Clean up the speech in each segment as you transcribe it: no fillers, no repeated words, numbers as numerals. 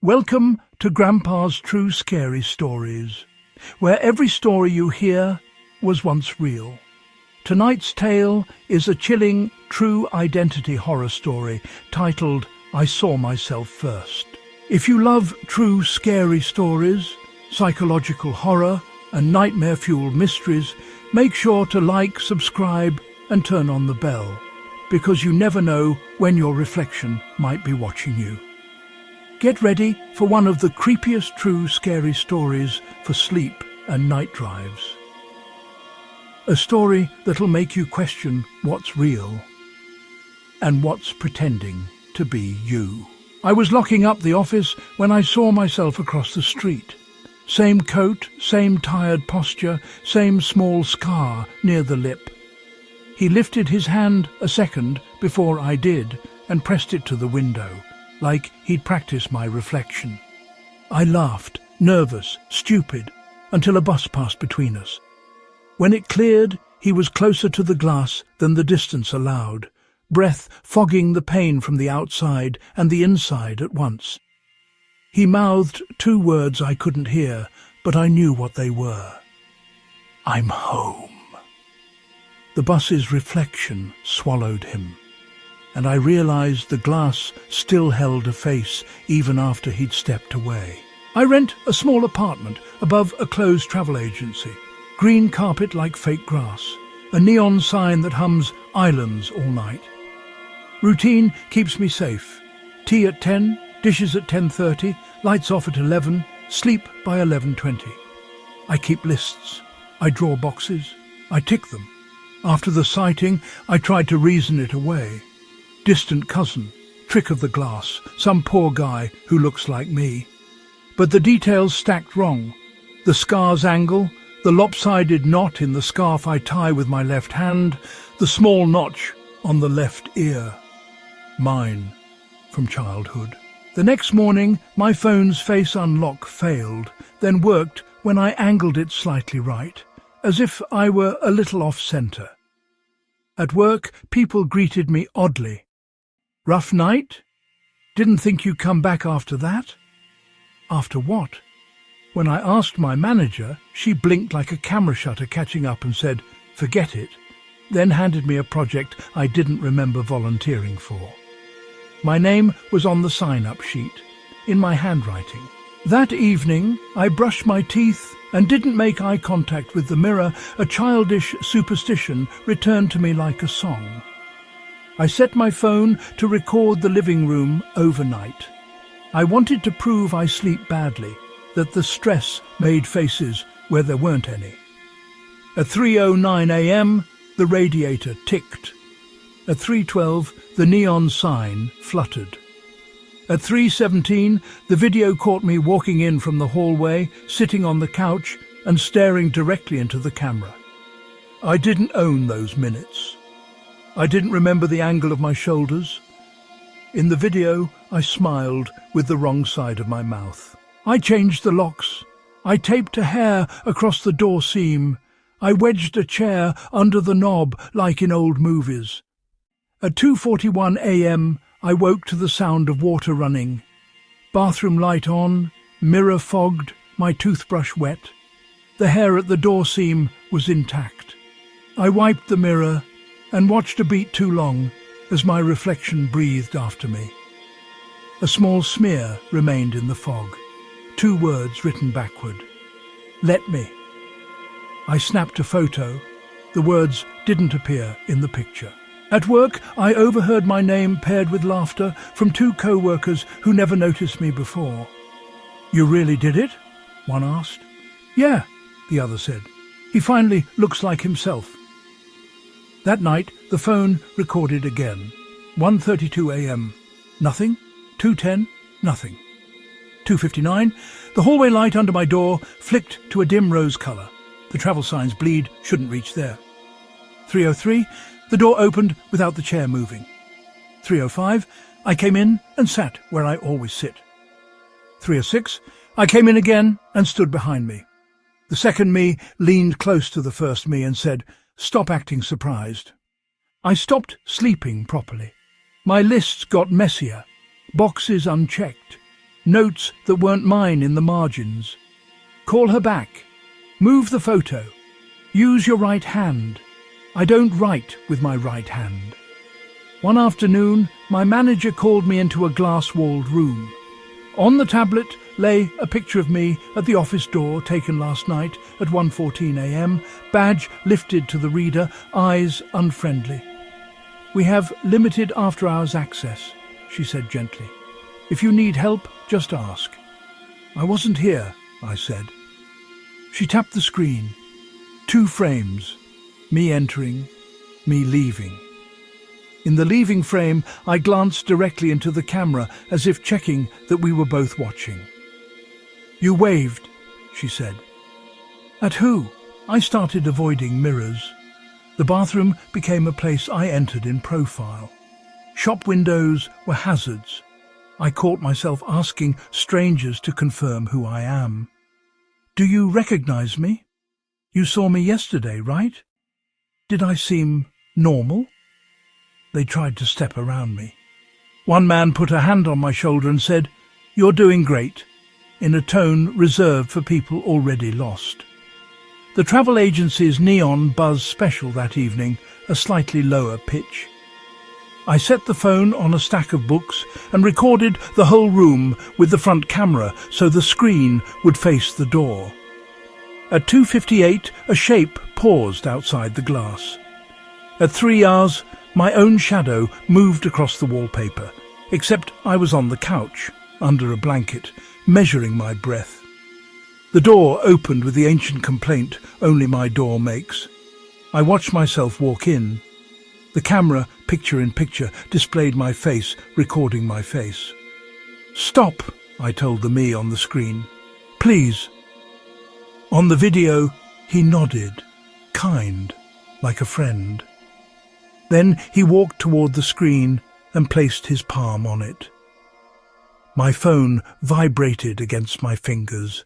Welcome to Grandpa's True Scary Stories, where every story you hear was once real. Tonight's tale is a chilling, true identity horror story titled I Saw Myself First. If you love true scary stories, psychological horror, and nightmare-fueled mysteries, make sure to like, subscribe, and turn on the bell, because you never know when your reflection might be watching you. Get ready for one of the creepiest true scary stories for sleep and night drives. A story that'll make you question what's real and what's pretending to be you. I was locking up the office when I saw myself across the street. Same coat, same tired posture, same small scar near the lip. He lifted his hand a second before I did and pressed it to the window, like he'd practiced my reflection. I laughed, nervous, stupid, until a bus passed between us. When it cleared, he was closer to the glass than the distance allowed, breath fogging the pain from the outside and the inside at once. He mouthed two words I couldn't hear, but I knew what they were. I'm home. The bus's reflection swallowed him, and I realized the glass still held a face even after he'd stepped away. I rent a small apartment above a closed travel agency. Green carpet like fake grass, a neon sign that hums islands all night. Routine keeps me safe. Tea at 10, dishes at 10:30, lights off at 11, sleep by 11:20. I keep lists. I draw boxes. I tick them. After the sighting, I tried to reason it away. Distant cousin, trick of the glass, some poor guy who looks like me. But the details stacked wrong. The scar's angle, the lopsided knot in the scarf I tie with my left hand, the small notch on the left ear. Mine, from childhood. The next morning, my phone's face unlock failed, then worked when I angled it slightly right, as if I were a little off-center. At work, people greeted me oddly. Rough night? Didn't think you'd come back after that? After what? When I asked my manager, she blinked like a camera shutter catching up and said, forget it, then handed me a project I didn't remember volunteering for. My name was on the sign-up sheet, in my handwriting. That evening, I brushed my teeth and didn't make eye contact with the mirror. A childish superstition returned to me like a song. I set my phone to record the living room overnight. I wanted to prove I sleep badly, that the stress made faces where there weren't any. At 3:09 a.m., the radiator ticked. At 3:12, the neon sign fluttered. At 3:17, the video caught me walking in from the hallway, sitting on the couch and staring directly into the camera. I didn't own those minutes. I didn't remember the angle of my shoulders. In the video, I smiled with the wrong side of my mouth. I changed the locks. I taped a hair across the door seam. I wedged a chair under the knob like in old movies. At 2:41 a.m., I woke to the sound of water running. Bathroom light on, mirror fogged, my toothbrush wet. The hair at the door seam was intact. I wiped the mirror and watched a beat too long as my reflection breathed after me. A small smear remained in the fog. Two words written backward. Let me. I snapped a photo. The words didn't appear in the picture. At work, I overheard my name paired with laughter from two co-workers who never noticed me before. You really did it? One asked. Yeah, the other said. He finally looks like himself. That night, the phone recorded again. 1:32 a.m. Nothing. 2:10. Nothing. 2:59. The hallway light under my door flicked to a dim rose colour. The travel signs bleed shouldn't reach there. 3:03. The door opened without the chair moving. 3:05. I came in and sat where I always sit. 3:06. I came in again and stood behind me. The second me leaned close to the first me and said, stop acting surprised. I stopped sleeping properly. My lists got messier, boxes unchecked. Notes that weren't mine in the margins. Call her back. Move the photo. Use your right hand. I don't write with my right hand. One afternoon, my manager called me into a glass-walled room. On the tablet lay a picture of me at the office door taken last night at 1:14 a.m, badge lifted to the reader, eyes unfriendly. "We have limited after-hours access," she said gently. "If you need help, just ask." "I wasn't here," I said. She tapped the screen. 2 frames, me entering, me leaving. In the leaving frame, I glanced directly into the camera as if checking that we were both watching. "You waved," she said. "At who?" I started avoiding mirrors. The bathroom became a place I entered in profile. Shop windows were hazards. I caught myself asking strangers to confirm who I am. "Do you recognize me? You saw me yesterday, right? Did I seem normal?" They tried to step around me. One man put a hand on my shoulder and said, "You're doing great," in a tone reserved for people already lost. The travel agency's neon buzzed special that evening, a slightly lower pitch. I set the phone on a stack of books and recorded the whole room with the front camera so the screen would face the door. At 2:58, a shape paused outside the glass. At 3 hours, my own shadow moved across the wallpaper, except I was on the couch, under a blanket, measuring my breath. The door opened with the ancient complaint only my door makes. I watched myself walk in. The camera, picture in picture, displayed my face, recording my face. "Stop," I told the me on the screen. "Please." On the video, he nodded, kind, like a friend. Then he walked toward the screen and placed his palm on it. My phone vibrated against my fingers.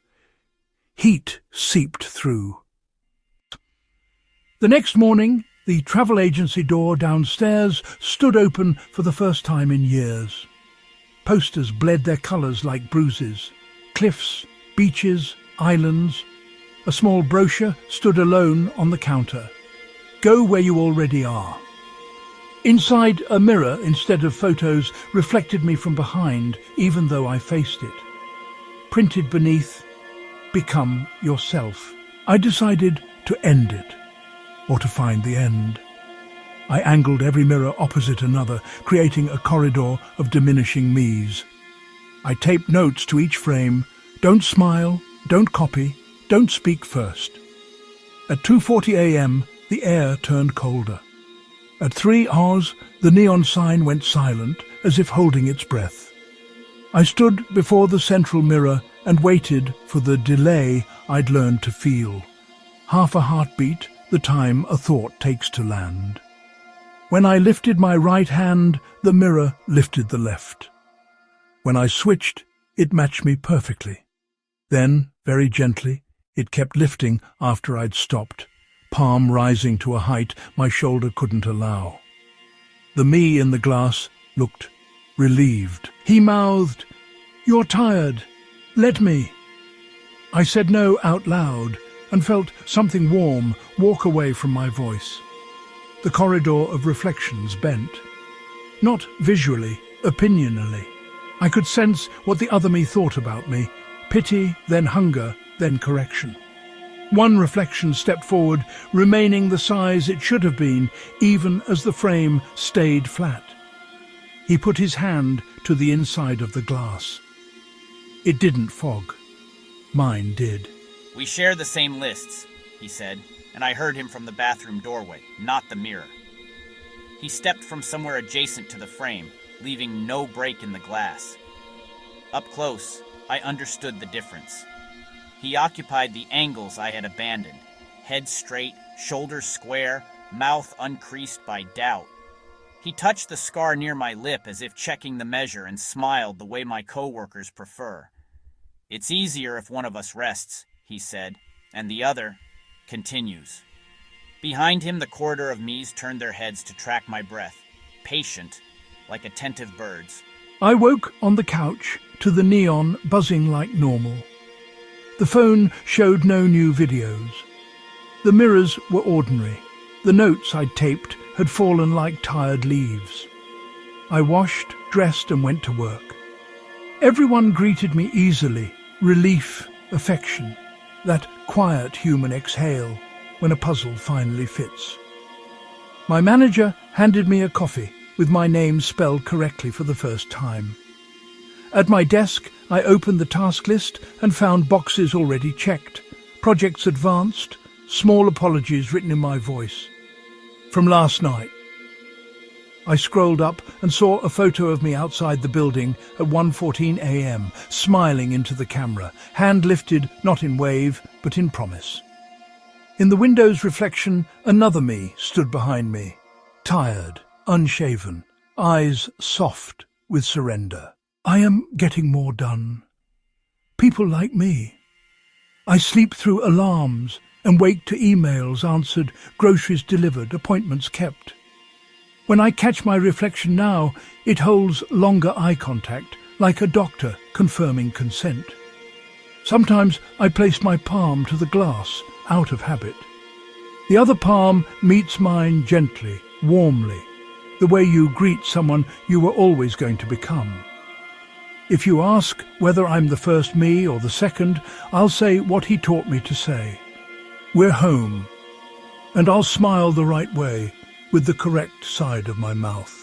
Heat seeped through. The next morning, the travel agency door downstairs stood open for the first time in years. Posters bled their colours like bruises. Cliffs, beaches, islands. A small brochure stood alone on the counter. "Go where you already are." Inside, a mirror, instead of photos, reflected me from behind, even though I faced it. Printed beneath, "Become yourself." I decided to end it, or to find the end. I angled every mirror opposite another, creating a corridor of diminishing me's. I taped notes to each frame: "Don't smile, don't copy, don't speak first." At 2:40 a.m., the air turned colder. At 3 hours, the neon sign went silent, as if holding its breath. I stood before the central mirror and waited for the delay I'd learned to feel. Half a heartbeat, the time a thought takes to land. When I lifted my right hand, the mirror lifted the left. When I switched, it matched me perfectly. Then, very gently, it kept lifting after I'd stopped, palm rising to a height my shoulder couldn't allow. The me in the glass looked relieved. He mouthed, "You're tired. Let me." I said no out loud and felt something warm walk away from my voice. The corridor of reflections bent. Not visually, opinionally. I could sense what the other me thought about me. Pity, then hunger, then correction. One reflection stepped forward, remaining the size it should have been, even as the frame stayed flat. He put his hand to the inside of the glass. It didn't fog. Mine did. "We share the same lists," he said, and I heard him from the bathroom doorway, not the mirror. He stepped from somewhere adjacent to the frame, leaving no break in the glass. Up close, I understood the difference. He occupied the angles I had abandoned. Head straight, shoulders square, mouth uncreased by doubt. He touched the scar near my lip as if checking the measure and smiled the way my coworkers prefer. "It's easier if one of us rests," he said, "and the other continues." Behind him, the corridor of me's turned their heads to track my breath, patient, like attentive birds. I woke on the couch to the neon buzzing like normal. The phone showed no new videos. The mirrors were ordinary. The notes I'd taped had fallen like tired leaves. I washed, dressed and went to work. Everyone greeted me easily, relief, affection, that quiet human exhale when a puzzle finally fits. My manager handed me a coffee with my name spelled correctly for the first time. At my desk, I opened the task list and found boxes already checked, projects advanced, small apologies written in my voice. From last night. I scrolled up and saw a photo of me outside the building at 1:14 a.m, smiling into the camera, hand lifted not in wave, but in promise. In the window's reflection, another me stood behind me, tired, unshaven, eyes soft with surrender. I am getting more done. People like me. I sleep through alarms and wake to emails answered, groceries delivered, appointments kept. When I catch my reflection now, it holds longer eye contact, like a doctor confirming consent. Sometimes I place my palm to the glass, out of habit. The other palm meets mine gently, warmly, the way you greet someone you were always going to become. If you ask whether I'm the first me or the second, I'll say what he taught me to say. We're home, and I'll smile the right way, with the correct side of my mouth.